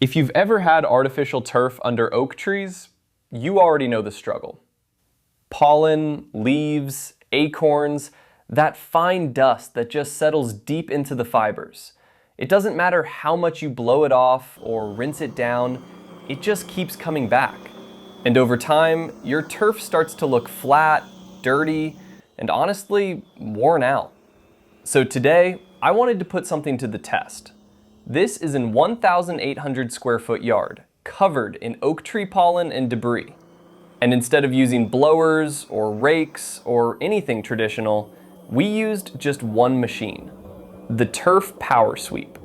If you've ever had artificial turf under oak trees, you already know the struggle. Pollen, leaves, acorns, that fine dust that just settles deep into the fibers. It doesn't matter how much you blow it off or rinse it down, it just keeps coming back. And over time, your turf starts to look flat, dirty, and honestly, worn out. So today, I wanted to put something to the test. This is an 1,800 square foot yard, covered in oak tree pollen and debris. And instead of using blowers or rakes or anything traditional, we used just one machine, the Turf Power Sweep.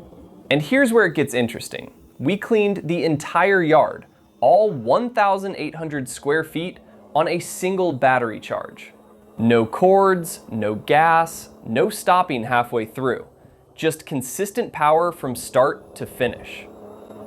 And here's where it gets interesting. We cleaned the entire yard, all 1,800 square feet, on a single battery charge. No cords, no gas, no stopping halfway through. Just consistent power from start to finish.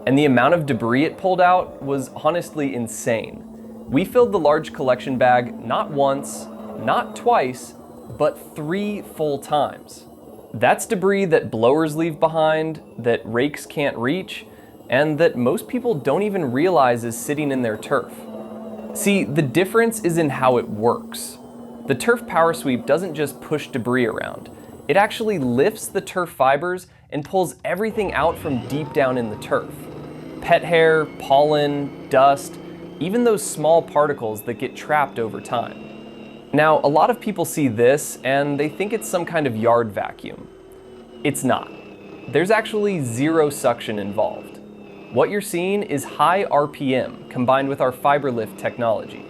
And the amount of debris it pulled out was honestly insane. We filled the large collection bag not once, not twice, but 3 full times. That's debris that blowers leave behind, that rakes can't reach, and that most people don't even realize is sitting in their turf. See, the difference is in how it works. The Turf Power Sweep doesn't just push debris around. It actually lifts the turf fibers and pulls everything out from deep down in the turf. Pet hair, pollen, dust, even those small particles that get trapped over time. Now, a lot of people see this and they think it's some kind of yard vacuum. It's not. There's actually zero suction involved. What you're seeing is high RPM combined with our fiber lift technology.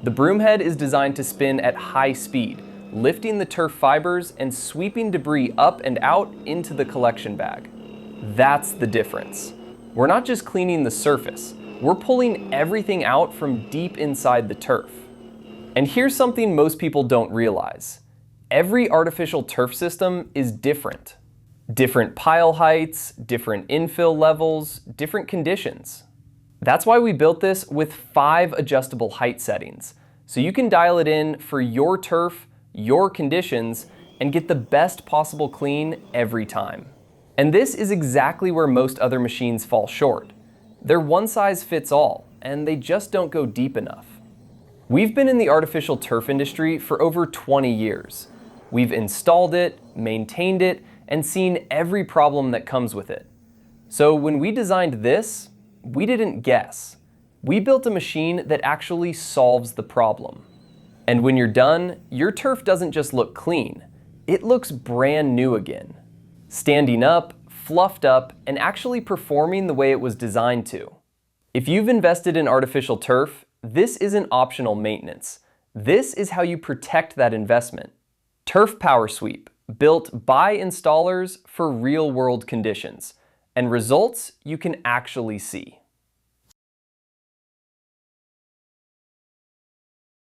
The broom head is designed to spin at high speed, lifting the turf fibers and sweeping debris up and out into the collection bag. That's the difference. We're not just cleaning the surface, we're pulling everything out from deep inside the turf. And here's something most people don't realize. Every artificial turf system is different. Different pile heights, different infill levels, different conditions. That's why we built this with 5 adjustable height settings, so you can dial it in for your turf, your conditions, and get the best possible clean every time. And this is exactly where most other machines fall short. They're one size fits all, and they just don't go deep enough. We've been in the artificial turf industry for over 20 years. We've installed it, maintained it, and seen every problem that comes with it. So when we designed this, we didn't guess. We built a machine that actually solves the problem. And when you're done, your turf doesn't just look clean, it looks brand new again. Standing up, fluffed up, and actually performing the way it was designed to. If you've invested in artificial turf, this isn't optional maintenance. This is how you protect that investment. Turf Power Sweep, built by installers for real-world conditions, and results you can actually see.